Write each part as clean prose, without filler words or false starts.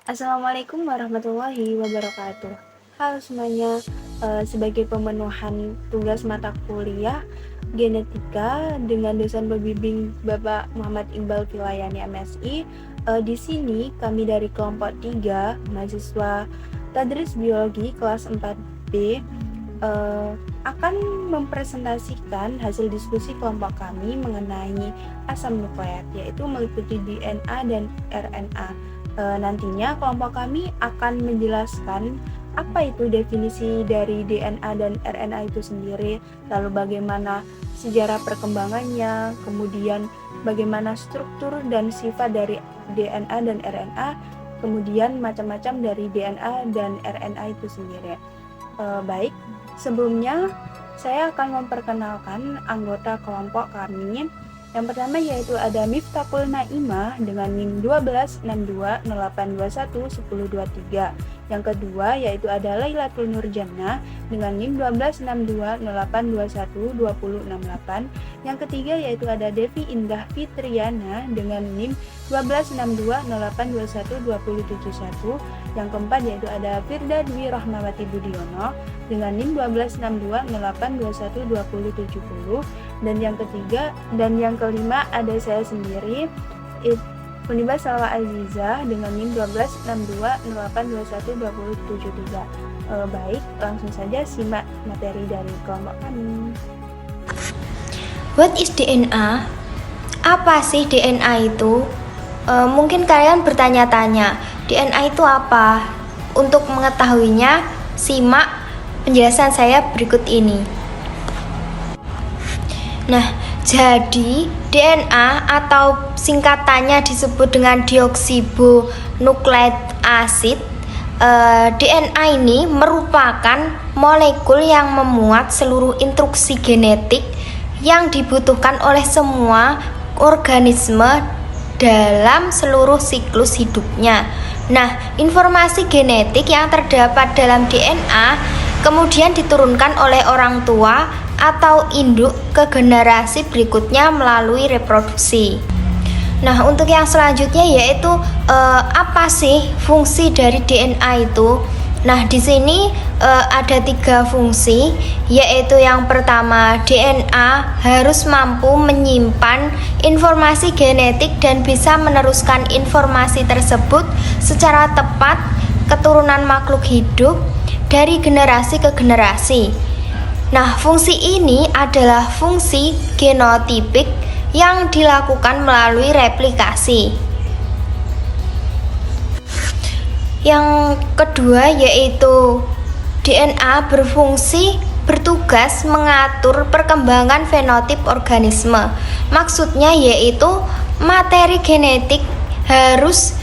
Assalamualaikum warahmatullahi wabarakatuh. Halo semuanya, sebagai pemenuhan tugas mata kuliah genetika dengan dosen pembimbing Bapak Muhammad Iqbal Filayani MSI, di sini kami dari kelompok 3 mahasiswa Tadris Biologi kelas 4B akan mempresentasikan hasil diskusi kelompok kami mengenai asam nukleat, yaitu meliputi DNA dan RNA. Nantinya kelompok kami akan menjelaskan apa itu definisi dari DNA dan RNA itu sendiri, lalu bagaimana sejarah perkembangannya, kemudian bagaimana struktur dan sifat dari DNA dan RNA, kemudian macam-macam dari DNA dan RNA itu sendiri. Baik, sebelumnya saya akan memperkenalkan anggota kelompok kami. Yang pertama yaitu ada Miftahul Naimah dengan NIM 126208211023. Yang kedua yaitu ada Lailatul Nurjannah dengan NIM 126208212068. Yang ketiga yaitu ada Devi Indah Fitriana dengan NIM 126208212071. Yang keempat yaitu ada Firda Dwi Rahmawati Budiono dengan NIM 126208212070. Dan yang ketiga dan yang kelima ada saya sendiri, Unibah Salwa Azizah dengan NIM 126208212073. Baik, langsung saja simak materi dari kelompok kami. What is DNA? Apa sih DNA itu? Mungkin kalian bertanya-tanya, DNA itu apa? Untuk mengetahuinya, simak penjelasan saya berikut ini. Nah, jadi DNA atau singkatannya disebut dengan deoksibonukleik asid. DNA ini merupakan molekul yang memuat seluruh instruksi genetik yang dibutuhkan oleh semua organisme dalam seluruh siklus hidupnya. Nah, informasi genetik yang terdapat dalam DNA kemudian diturunkan oleh orang tua atau induk ke generasi berikutnya melalui reproduksi. Nah, untuk yang selanjutnya yaitu apa sih fungsi dari DNA itu? Nah, di sini ada 3 fungsi, yaitu yang pertama, DNA harus mampu menyimpan informasi genetik dan bisa meneruskan informasi tersebut secara tepat keturunan makhluk hidup dari generasi ke generasi. Nah, fungsi ini adalah fungsi genotipik yang dilakukan melalui replikasi. Yang kedua yaitu DNA bertugas mengatur perkembangan fenotip organisme. Maksudnya yaitu materi genetik harus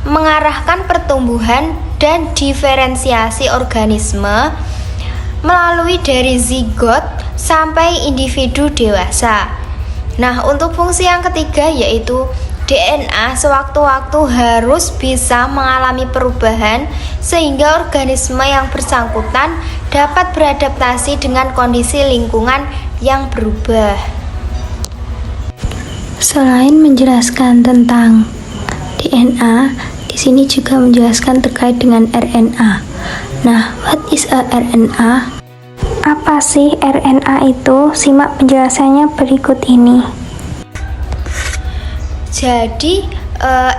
mengarahkan pertumbuhan dan diferensiasi organisme melalui dari zigot sampai individu dewasa. Nah, untuk fungsi yang ketiga yaitu DNA sewaktu-waktu harus bisa mengalami perubahan sehingga organisme yang bersangkutan dapat beradaptasi dengan kondisi lingkungan yang berubah. Selain menjelaskan tentang DNA, di sini juga menjelaskan terkait dengan RNA. Nah, what is a RNA? Apa sih RNA itu? Simak penjelasannya berikut ini. Jadi,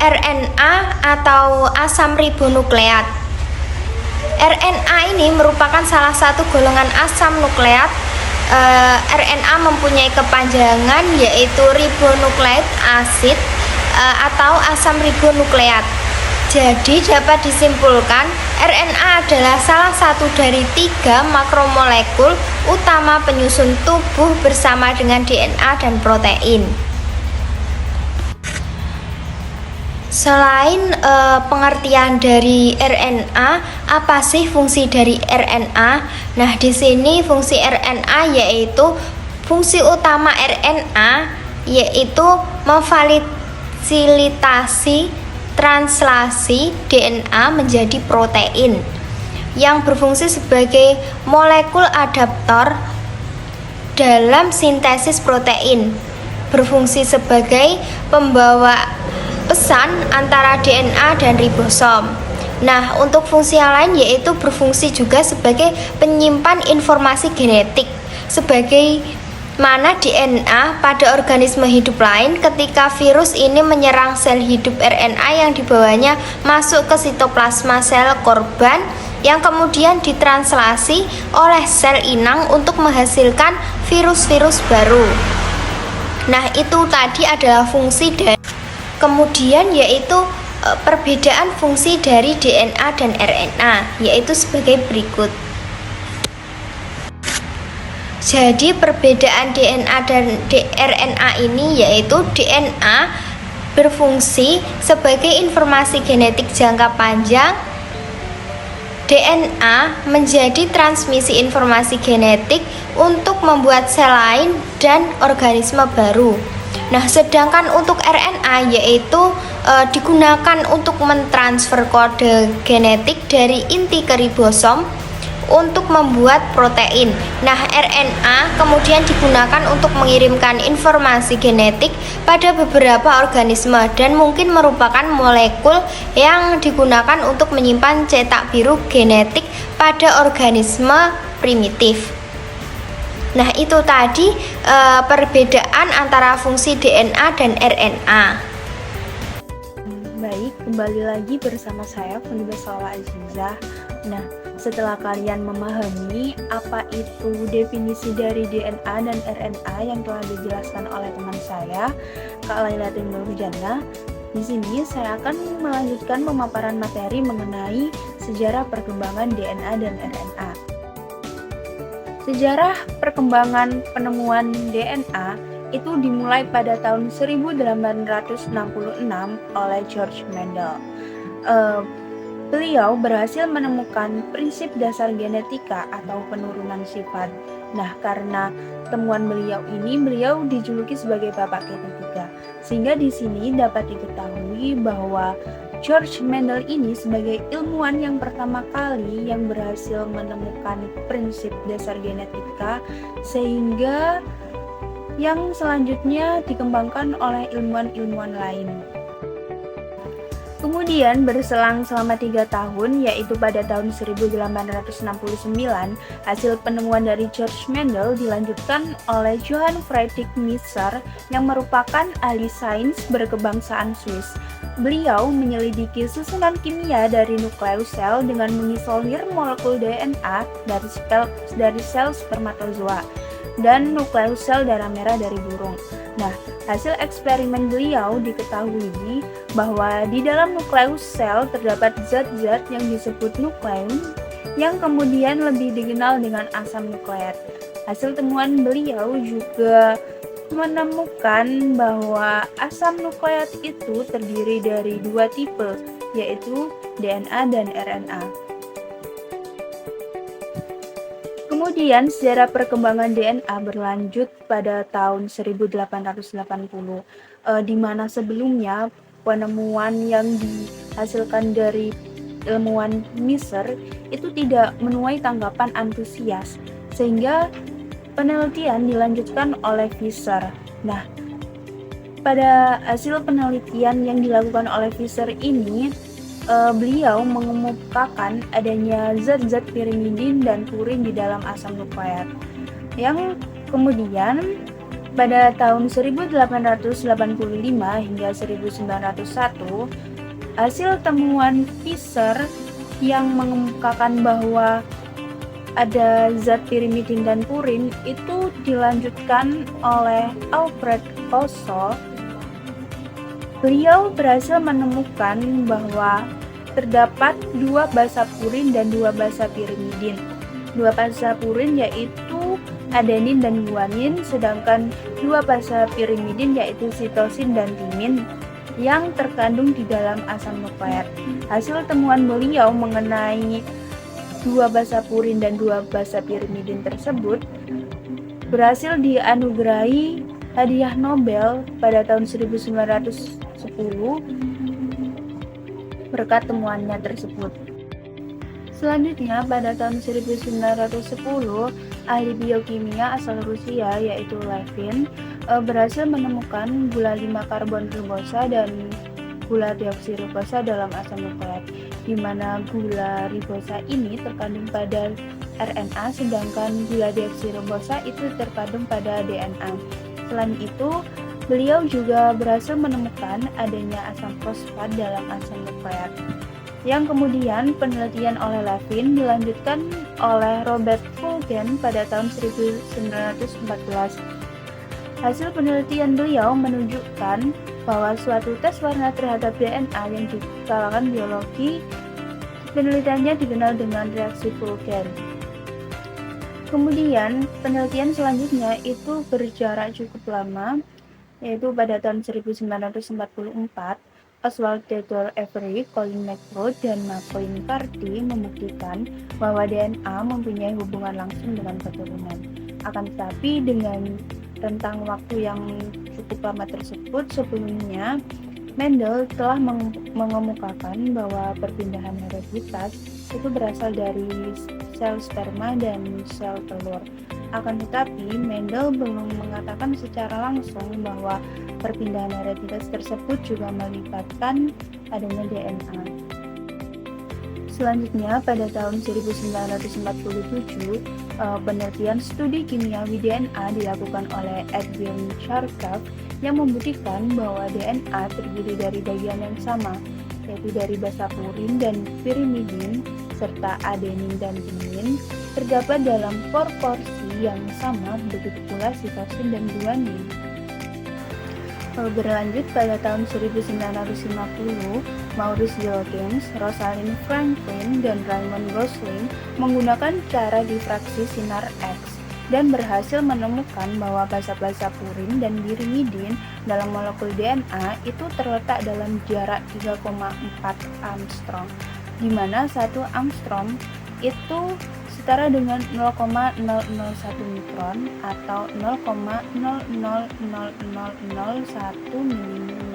RNA atau asam ribonukleat. RNA ini merupakan salah satu golongan asam nukleat. RNA mempunyai kepanjangan yaitu ribonukleik asid atau asam ribonukleat. Jadi dapat disimpulkan RNA adalah salah satu dari 3 makromolekul utama penyusun tubuh bersama dengan DNA dan protein. Selain pengertian dari RNA, apa sih fungsi dari RNA? Nah, di sini fungsi RNA yaitu fungsi utama RNA yaitu memfasilitasi translasi DNA menjadi protein yang berfungsi sebagai molekul adaptor dalam sintesis protein, berfungsi sebagai pembawa pesan antara DNA dan ribosom. Nah, untuk fungsi yang lain yaitu berfungsi juga sebagai penyimpan informasi genetik. Sebagai mana DNA pada organisme hidup lain, ketika virus ini menyerang sel hidup, RNA yang dibawanya masuk ke sitoplasma sel korban yang kemudian ditranslasi oleh sel inang untuk menghasilkan virus-virus baru. Nah, itu tadi adalah fungsi dan kemudian yaitu perbedaan fungsi dari DNA dan RNA, yaitu sebagai berikut. Jadi perbedaan DNA dan RNA ini yaitu DNA berfungsi sebagai informasi genetik jangka panjang. DNA menjadi transmisi informasi genetik untuk membuat sel lain dan organisme baru. Nah, sedangkan untuk RNA yaitu digunakan untuk mentransfer kode genetik dari inti ke ribosom untuk membuat protein. Nah, RNA kemudian digunakan untuk mengirimkan informasi genetik pada beberapa organisme dan mungkin merupakan molekul yang digunakan untuk menyimpan cetak biru genetik pada organisme primitif. Nah, itu tadi perbedaan antara fungsi DNA dan RNA. Baik, kembali lagi bersama saya Funibah Salwa Azizah. Nah, setelah kalian memahami apa itu definisi dari DNA dan RNA yang telah dijelaskan oleh teman saya, Kak Lailatul Nurjannah, di sini saya akan melanjutkan pemaparan materi mengenai sejarah perkembangan DNA dan RNA. Sejarah perkembangan penemuan DNA itu dimulai pada tahun 1866 oleh George Mendel. Beliau berhasil menemukan prinsip dasar genetika atau penurunan sifat. Nah, karena temuan beliau ini, beliau dijuluki sebagai bapak genetika. Sehingga di sini dapat diketahui bahwa George Mendel ini sebagai ilmuwan yang pertama kali yang berhasil menemukan prinsip dasar genetika, sehingga yang selanjutnya dikembangkan oleh ilmuwan-ilmuwan lain. Kemudian berselang selama 3 tahun, yaitu pada tahun 1869, hasil penemuan dari George Mendel dilanjutkan oleh Johann Friedrich Miescher yang merupakan ahli sains berkebangsaan Swiss. Beliau menyelidiki susunan kimia dari nukleus sel dengan mengisolir molekul DNA dari sel spermatozoa dan nukleus sel darah merah dari burung. Nah, hasil eksperimen beliau diketahui bahwa di dalam nukleus sel terdapat zat-zat yang disebut nukleum yang kemudian lebih dikenal dengan asam nukleat. Hasil temuan beliau juga menemukan bahwa asam nukleat itu terdiri dari 2 tipe, yaitu DNA dan RNA. Kemudian sejarah perkembangan DNA berlanjut pada tahun 1880, di mana sebelumnya penemuan yang dihasilkan dari ilmuwan Miescher itu tidak menuai tanggapan antusias, sehingga penelitian dilanjutkan oleh Fischer. Nah, pada hasil penelitian yang dilakukan oleh Fischer ini, beliau mengemukakan adanya zat-zat pirimidin dan purin di dalam asam nukleat, yang kemudian pada tahun 1885 hingga 1901, hasil temuan Fischer yang mengemukakan bahwa ada zat pirimidin dan purin itu dilanjutkan oleh Alfred Koso. Beliau berhasil menemukan bahwa terdapat 2 basa purin dan 2 basa pirimidin. 2 basa purin yaitu adenin dan guanin, sedangkan 2 basa pirimidin yaitu sitosin dan timin yang terkandung di dalam asam nukleat. Hasil temuan beliau mengenai 2 basa purin dan 2 basa pirimidin tersebut berhasil dianugerahi hadiah Nobel pada tahun 1910 berkat temuannya tersebut. Selanjutnya pada tahun 1910, ahli biokimia asal Rusia yaitu Levin berhasil menemukan gula 5 karbon ribosa dan gula deoksiribosa dalam asam nukleat, di mana gula ribosa ini terkandung pada RNA, sedangkan gula deoksiribosa itu terkandung pada DNA. Selain itu, beliau juga berhasil menemukan adanya asam fosfat dalam asam nukleat, yang kemudian penelitian oleh Levin dilanjutkan oleh Robert Fulgen pada tahun 1914. Hasil penelitian beliau menunjukkan bahwa suatu tes warna terhadap DNA yang di kalangan biologi, penelitiannya dikenal dengan reaksi Fulgen. Kemudian penelitian selanjutnya itu berjarak cukup lama, yaitu pada tahun 1944, Oswald Theodore Avery, Colin McLeod, dan McLean Carty membuktikan bahwa DNA mempunyai hubungan langsung dengan keturunan. Akan tetapi dengan rentang waktu yang cukup lama tersebut, sebelumnya Mendel telah mengemukakan bahwa perpindahan hereditas itu berasal dari sel sperma dan sel telur. Akan tetapi, Mendel belum mengatakan secara langsung bahwa perpindahan hereditas tersebut juga melibatkan adanya DNA. Selanjutnya, pada tahun 1947, penelitian studi kimiawi DNA dilakukan oleh Edwin Chargaff yang membuktikan bahwa DNA terdiri dari bagian yang sama, yaitu dari basa purin dan pirimidin, serta adenin dan timin, terdapat dalam proporsi yang sama, begitu pula sitosin dan guanin. Berlanjut pada tahun 1950, Maurice Wilkins, Rosalind Franklin, dan Raymond Gosling menggunakan cara difraksi sinar X dan berhasil menemukan bahwa basa-basa purin dan pirimidin dalam molekul DNA itu terletak dalam jarak 3,4 Armstrong, di mana 1 Armstrong itu setara dengan 0,001 mikron atau 0,000001 mm.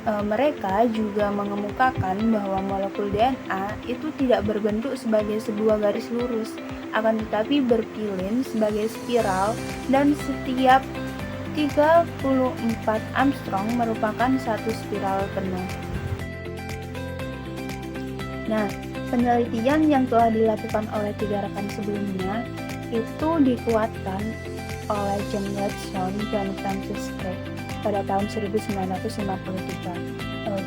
Mereka juga mengemukakan bahwa molekul DNA itu tidak berbentuk sebagai sebuah garis lurus, akan tetapi berpilin sebagai spiral, dan setiap 34 Armstrong merupakan satu spiral penuh. Nah, penelitian yang telah dilakukan oleh 3 rekan sebelumnya itu dikuatkan oleh John Watson dan Francis Crick pada tahun 1953.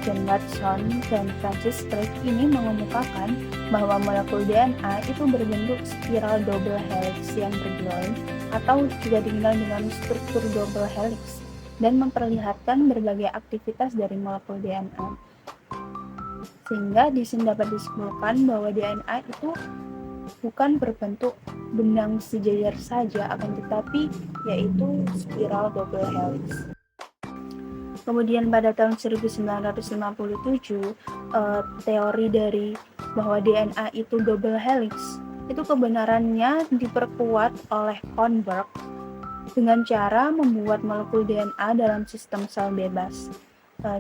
John Watson dan Francis Crick ini mengemukakan bahwa molekul DNA itu berbentuk spiral double helix yang berjoin atau juga dikenal dengan struktur double helix, dan memperlihatkan berbagai aktivitas dari molekul DNA. Sehingga di sini dapat disimpulkan bahwa DNA itu bukan berbentuk benang sejajar saja, akan tetapi yaitu spiral double helix. Kemudian pada tahun 1957, teori dari bahwa DNA itu double helix itu kebenarannya diperkuat oleh Kornberg dengan cara membuat molekul DNA dalam sistem sel bebas.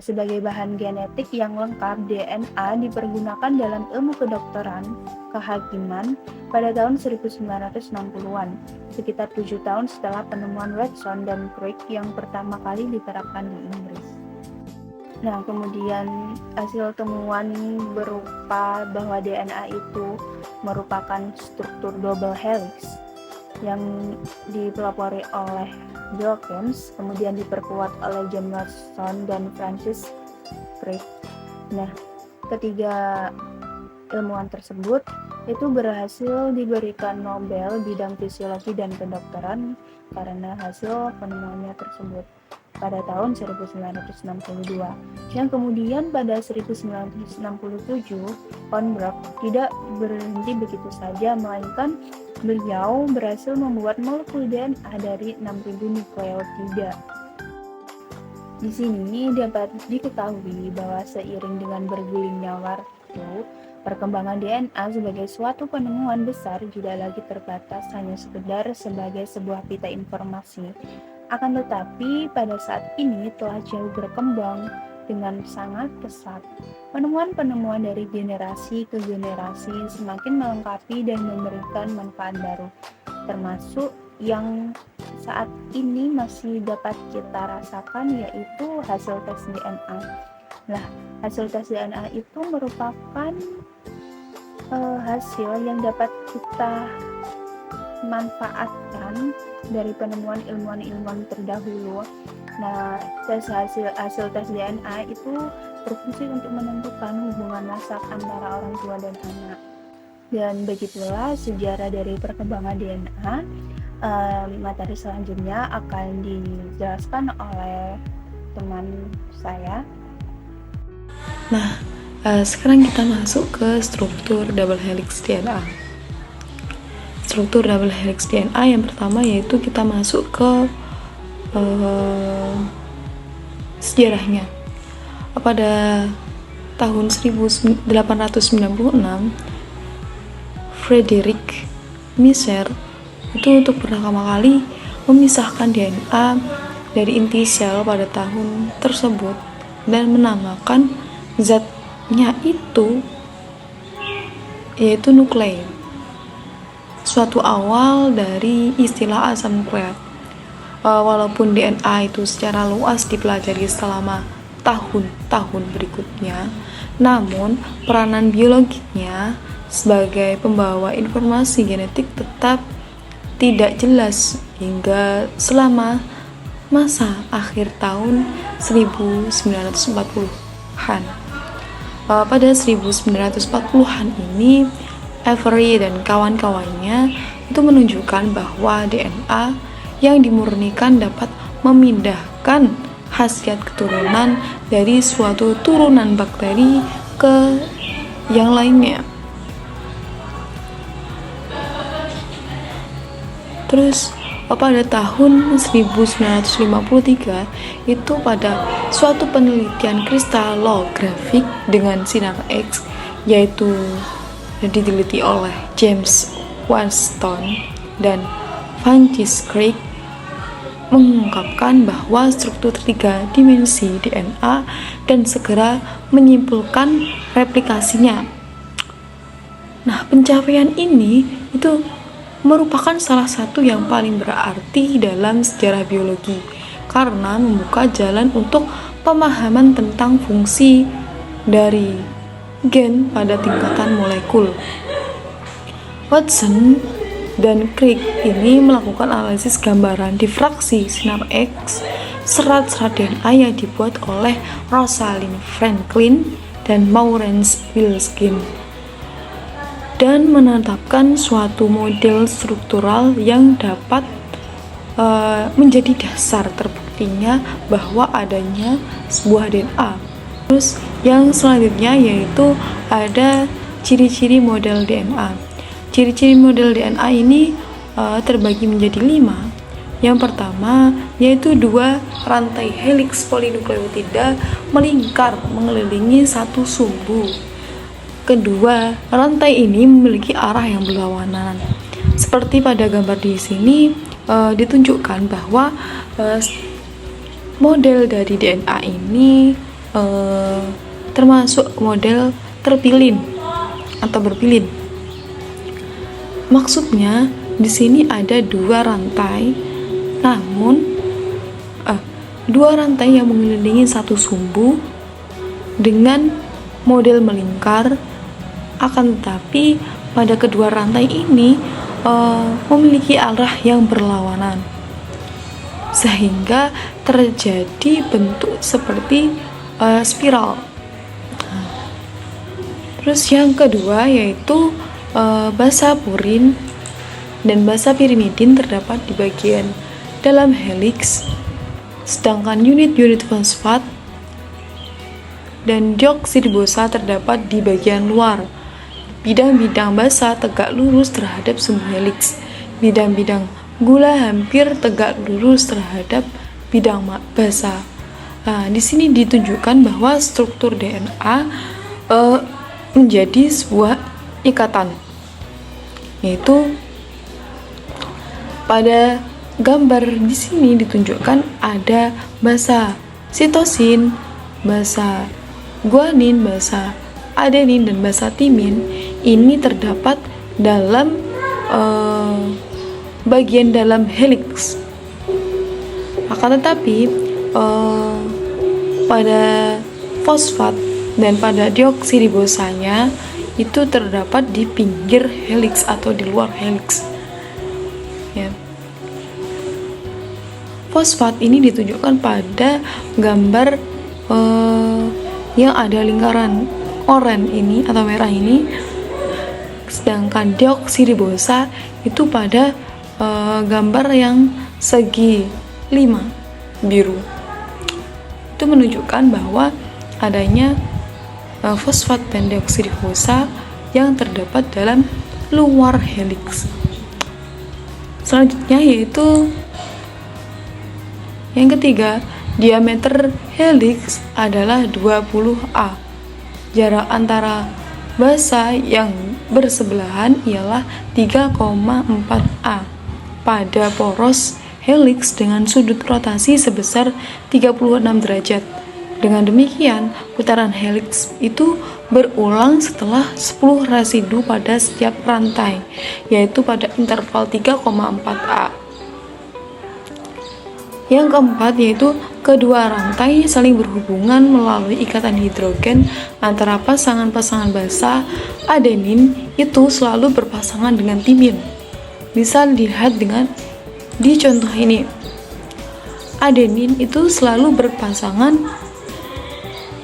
Sebagai bahan genetik yang lengkap, DNA dipergunakan dalam ilmu kedokteran kehakiman pada tahun 1960-an, sekitar 7 tahun setelah penemuan Watson dan Crick yang pertama kali diterapkan di Inggris. Nah, kemudian hasil temuan berupa bahwa DNA itu merupakan struktur double helix yang dipelopori oleh Wilkins, kemudian diperkuat oleh John Watson dan Francis Crick. Nah, ketiga ilmuwan tersebut itu berhasil diberikan Nobel bidang fisiologi dan kedokteran karena hasil penemuannya tersebut pada tahun 1962. Yang kemudian pada 1967, Kornberg tidak berhenti begitu saja, melainkan beliau berhasil membuat molekul DNA dari 6.000 nukleotida. Di sini dapat diketahui bahwa seiring dengan bergulirnya waktu, perkembangan DNA sebagai suatu penemuan besar tidak lagi terbatas hanya sekedar sebagai sebuah pita informasi. Akan tetapi pada saat ini telah jauh berkembang dengan sangat pesat. Penemuan-penemuan dari generasi ke generasi semakin melengkapi dan memberikan manfaat baru, termasuk yang saat ini masih dapat kita rasakan, yaitu hasil tes DNA. Nah, hasil tes DNA itu merupakan hasil yang dapat kita manfaatkan dari penemuan ilmuwan-ilmuwan terdahulu. Nah, hasil tes DNA itu berfungsi untuk menentukan hubungan nasab antara orang tua dan anak. Dan begitulah sejarah dari perkembangan DNA. Materi selanjutnya akan dijelaskan oleh teman saya. Nah, sekarang kita masuk ke struktur double helix DNA. Struktur double helix DNA yang pertama yaitu kita masuk ke sejarahnya. Pada tahun 1896, Frederick Miser itu untuk pertama kali memisahkan DNA dari inti sel pada tahun tersebut dan menamakan zatnya itu yaitu nuklein, suatu awal dari istilah asam nukleat. Walaupun DNA itu secara luas dipelajari selama tahun-tahun berikutnya, namun peranan biologinya sebagai pembawa informasi genetik tetap tidak jelas hingga selama masa akhir tahun 1940-an. Pada 1940-an ini, Avery dan kawan-kawannya itu menunjukkan bahwa DNA yang dimurnikan dapat memindahkan khasiat keturunan dari suatu turunan bakteri ke yang lainnya. Terus pada tahun 1953 itu pada suatu penelitian kristalografik dengan sinar X, yaitu diteliti oleh James Wanston dan Francis Crick, mengungkapkan bahwa struktur 3 dimensi DNA dan segera menyimpulkan replikasinya. Nah, pencapaian ini itu merupakan salah satu yang paling berarti dalam sejarah biologi karena membuka jalan untuk pemahaman tentang fungsi dari gen pada tingkatan molekul. Watson dan Crick ini melakukan analisis gambaran difraksi sinar X serat-serat DNA yang dibuat oleh Rosalind Franklin dan Maureen Wilkins dan menetapkan suatu model struktural yang dapat menjadi dasar terbuktinya bahwa adanya sebuah DNA. Terus yang selanjutnya yaitu ada ciri-ciri model DNA. Ciri-ciri model DNA ini terbagi menjadi 5. Yang pertama yaitu 2 rantai helix polinukleotida melingkar mengelilingi satu sumbu. Kedua, rantai ini memiliki arah yang berlawanan. Seperti pada gambar di sini ditunjukkan bahwa model dari DNA ini termasuk model terpilin atau berpilin. Maksudnya di sini ada 2 rantai, namun 2 rantai yang mengelilingi satu sumbu dengan model melingkar. Akan tetapi pada kedua rantai ini memiliki arah yang berlawanan sehingga terjadi bentuk seperti spiral. Terus yang kedua yaitu basa purin dan basa pirimidin terdapat di bagian dalam helix, sedangkan unit-unit fosfat dan deoksiribosa terdapat di bagian luar. Bidang-bidang basa tegak lurus terhadap sumbu helix. Bidang-bidang gula hampir tegak lurus terhadap bidang basa. Nah, di sini ditunjukkan bahwa struktur DNA menjadi sebuah ikatan. Yaitu pada gambar di sini ditunjukkan ada basa sitosin, basa guanin, basa adenin, dan basa timin. Ini terdapat dalam bagian dalam helix. Akan tetapi pada fosfat dan pada deoksiribosanya itu terdapat di pinggir heliks atau di luar heliks. Ya. Fosfat ini ditunjukkan pada gambar yang ada lingkaran oranye ini atau merah ini, sedangkan deoksiribosa itu pada gambar yang segi 5 biru. Itu menunjukkan bahwa adanya fosfat dan deoksiribosa yang terdapat dalam luar heliks. Selanjutnya yaitu yang ketiga, diameter heliks adalah 20A. Jarak antara basa yang bersebelahan ialah 3,4A pada poros heliks dengan sudut rotasi sebesar 36 derajat. Dengan demikian, putaran heliks itu berulang setelah 10 residu pada setiap rantai, yaitu pada interval 3,4A. Yang keempat yaitu kedua rantai saling berhubungan melalui ikatan hidrogen antara pasangan-pasangan basa. Adenin itu selalu berpasangan dengan timin. Bisa dilihat di contoh ini. Adenin itu selalu berpasangan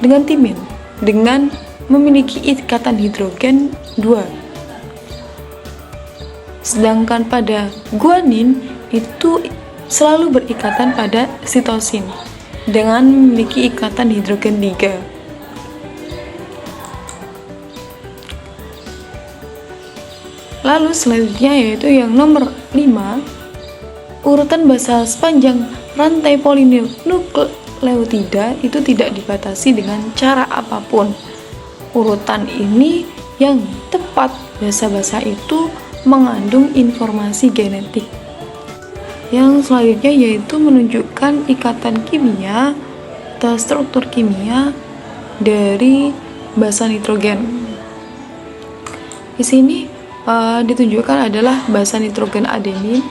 dengan timin dengan memiliki ikatan hidrogen 2. Sedangkan pada guanin itu selalu berikatan pada sitosin dengan memiliki ikatan hidrogen 3. Lalu selanjutnya yaitu yang nomor 5, urutan basa sepanjang rantai polinukleotida itu tidak dibatasi dengan cara apapun. Urutan ini yang tepat, basa-basa itu mengandung informasi genetik. Yang selanjutnya yaitu menunjukkan ikatan kimia atau struktur kimia dari basa nitrogen. Di sini ditunjukkan adalah basa nitrogen adenin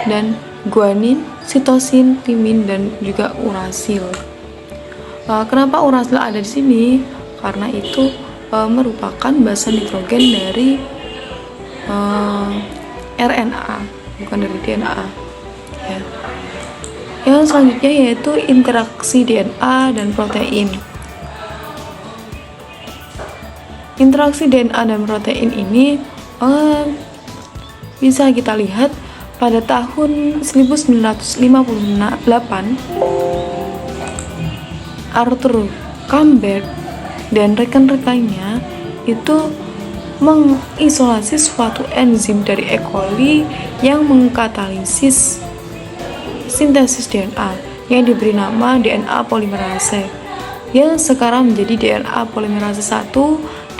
dan guanin, sitosin, timin, dan juga urasil. Kenapa urasil ada di sini? Karena itu merupakan basa nitrogen dari RNA, bukan dari DNA. Ya. Yang selanjutnya yaitu interaksi DNA dan protein. Interaksi DNA dan protein ini bisa kita lihat pada tahun 1958 Arthur Camber dan rekan-rekannya itu mengisolasi suatu enzim dari E. coli yang mengkatalisis sintesis DNA yang diberi nama DNA polimerase, yang sekarang menjadi DNA polimerase 1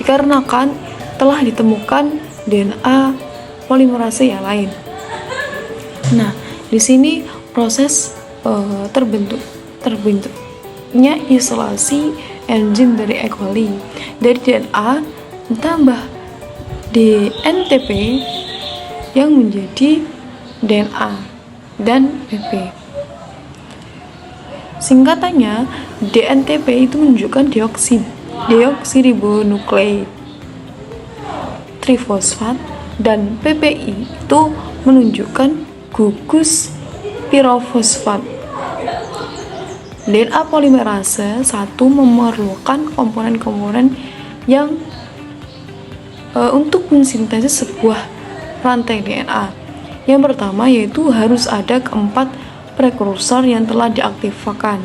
dikarenakan telah ditemukan DNA polimerase yang lain. Nah, di sini proses terbentuknya isolasi enzim dari E. coli dari DNA ditambah DNTP yang menjadi DNA dan PP. Singkatannya, DNTP itu menunjukkan deoksiribonukleik trifosfat dan PPI itu menunjukkan gugus pirofosfat. DNA polimerase 1 memerlukan komponen-komponen yang untuk mensintesis sebuah rantai DNA. Yang pertama yaitu harus ada keempat prekursor yang telah diaktifkan.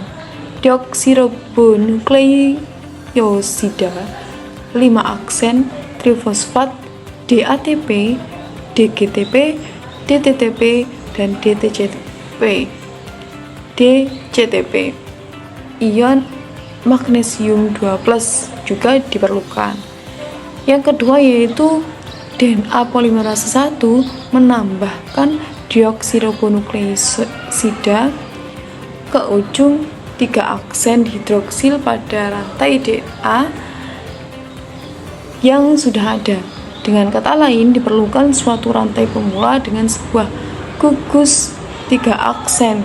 Deoksiribonukleosida, 5 aksen trifosfat, DATP, DGTP, DTTP, dan DCTP. Ion magnesium 2+ juga diperlukan. Yang kedua yaitu DNA polimerase 1 menambahkan deoksiribonukleosida ke ujung 3 aksen hidroksil pada rantai DNA yang sudah ada. Dengan kata lain, diperlukan suatu rantai pemula dengan sebuah gugus 3 aksen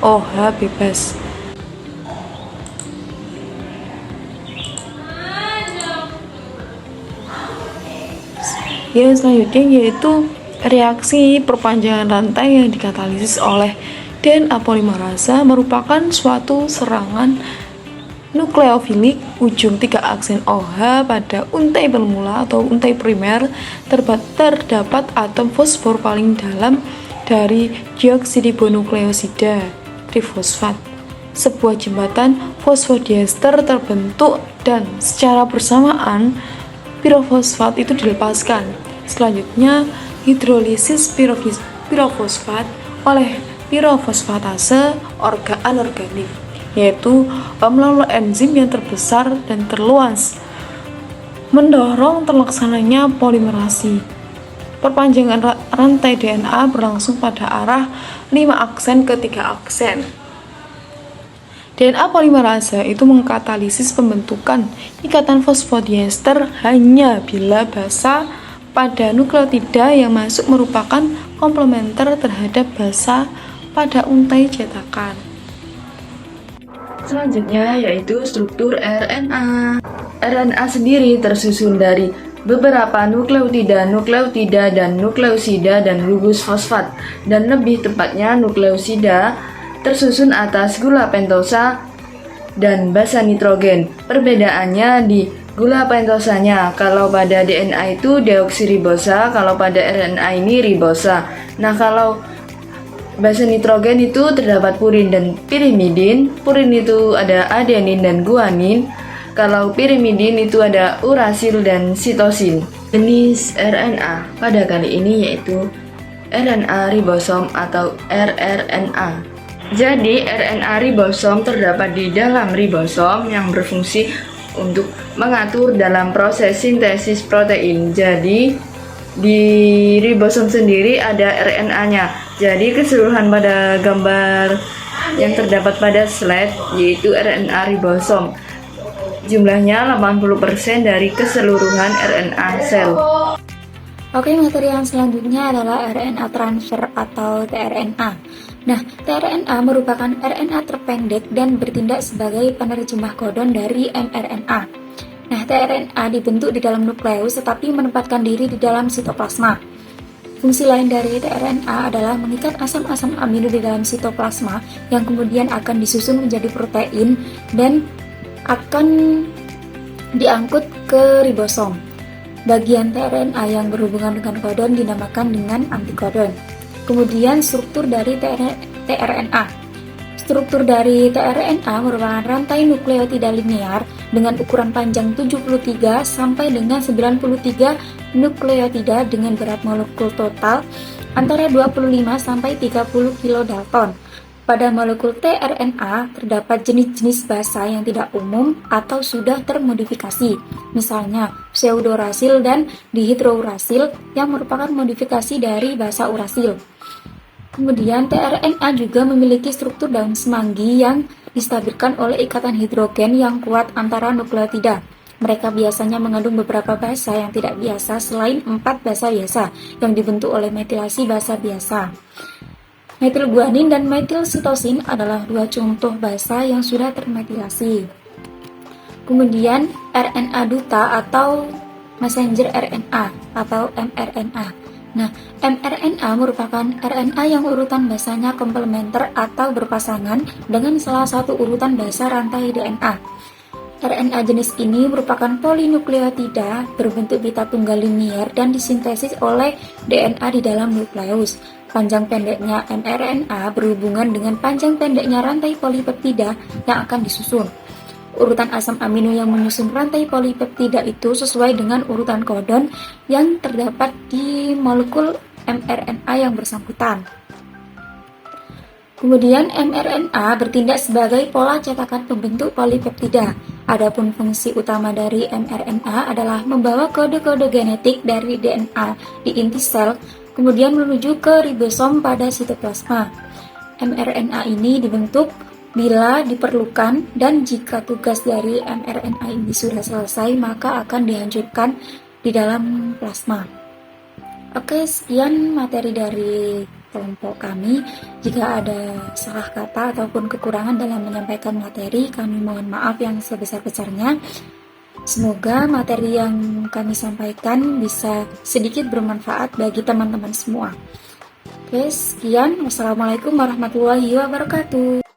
OH bebas. Yang selanjutnya yaitu reaksi perpanjangan rantai yang dikatalisis oleh DNA polimerase merupakan suatu serangan nukleofilik ujung 3 aksen OH pada untai bermula atau untai primer. Terdapat atom fosfor paling dalam dari deoksiribonukleosida trifosfat. Sebuah jembatan fosfodiester terbentuk dan secara bersamaan pirofosfat itu dilepaskan. Selanjutnya, hidrolisis pirofosfat oleh pirofosfatase anorganik, yaitu melalui enzim yang terbesar dan terluas, mendorong terlaksananya polimerasi. Perpanjangan rantai DNA berlangsung pada arah 5 aksen ke 3 aksen. DNA polimerase itu mengkatalisis pembentukan ikatan fosfodiester hanya bila basa pada nukleotida yang masuk merupakan komplementer terhadap basa pada untai cetakan. Selanjutnya yaitu struktur RNA. RNA sendiri tersusun dari beberapa nukleotida, dan nukleosida dan gugus fosfat, dan lebih tepatnya nukleosida tersusun atas gula pentosa dan basa nitrogen. Perbedaannya di gula pentosanya, kalau pada DNA itu deoksiribosa, kalau pada RNA ini ribosa. Nah, kalau basa nitrogen itu terdapat purin dan pirimidin. Purin itu ada adenin dan guanin. Kalau pirimidin itu ada urasil dan sitosin. Jenis RNA pada kali ini yaitu RNA ribosom atau rRNA. Jadi RNA ribosom terdapat di dalam ribosom yang berfungsi untuk mengatur dalam proses sintesis protein. Jadi di ribosom sendiri ada RNA-nya. Jadi keseluruhan pada gambar yang terdapat pada slide yaitu RNA ribosom. Jumlahnya 80% dari keseluruhan RNA sel. Oke, materi yang selanjutnya adalah RNA transfer atau tRNA. Nah, tRNA merupakan RNA terpendek dan bertindak sebagai penerjemah kodon dari mRNA. Nah, tRNA dibentuk di dalam nukleus tetapi menempatkan diri di dalam sitoplasma. Fungsi lain dari tRNA adalah mengikat asam-asam amino di dalam sitoplasma yang kemudian akan disusun menjadi protein dan akan diangkut ke ribosom. Bagian tRNA yang berhubungan dengan kodon dinamakan dengan antikodon. Kemudian struktur dari tRNA. Struktur dari tRNA merupakan rantai nukleotida linear dengan ukuran panjang 73 sampai dengan 93 nukleotida dengan berat molekul total antara 25 sampai 30 kilodalton. Pada molekul tRNA terdapat jenis-jenis basa yang tidak umum atau sudah termodifikasi, misalnya pseudourasil dan dihidrourasil yang merupakan modifikasi dari basa urasil. Kemudian tRNA juga memiliki struktur daun semanggi yang distabilkan oleh ikatan hidrogen yang kuat antara nukleotida. Mereka biasanya mengandung beberapa basa yang tidak biasa selain 4 basa biasa yang dibentuk oleh metilasi basa biasa. Metilguanin dan metilsitosin adalah 2 contoh basa yang sudah termetilasi. Kemudian RNA duta atau messenger RNA atau mRNA. Nah, mRNA merupakan RNA yang urutan basanya komplementer atau berpasangan dengan salah satu urutan basa rantai DNA. RNA jenis ini merupakan polinukleotida berbentuk beta tunggal linier dan disintesis oleh DNA di dalam nukleus. Panjang pendeknya mRNA berhubungan dengan panjang pendeknya rantai polipeptida yang akan disusun. Urutan asam amino yang menyusun rantai polipeptida itu sesuai dengan urutan kodon yang terdapat di molekul mRNA yang bersangkutan. Kemudian mRNA bertindak sebagai pola cetakan pembentuk polipeptida. Adapun fungsi utama dari mRNA adalah membawa kode-kode genetik dari DNA di inti sel kemudian menuju ke ribosom pada sitoplasma. mRNA ini dibentuk bila diperlukan dan jika tugas dari mRNA ini sudah selesai maka akan dihancurkan di dalam plasma. Oke, sekian materi dari kelompok kami. Jika ada salah kata ataupun kekurangan dalam menyampaikan materi, kami mohon maaf yang sebesar-besarnya. Semoga materi yang kami sampaikan bisa sedikit bermanfaat bagi teman-teman semua. Oke, sekian. Wassalamualaikum warahmatullahi wabarakatuh.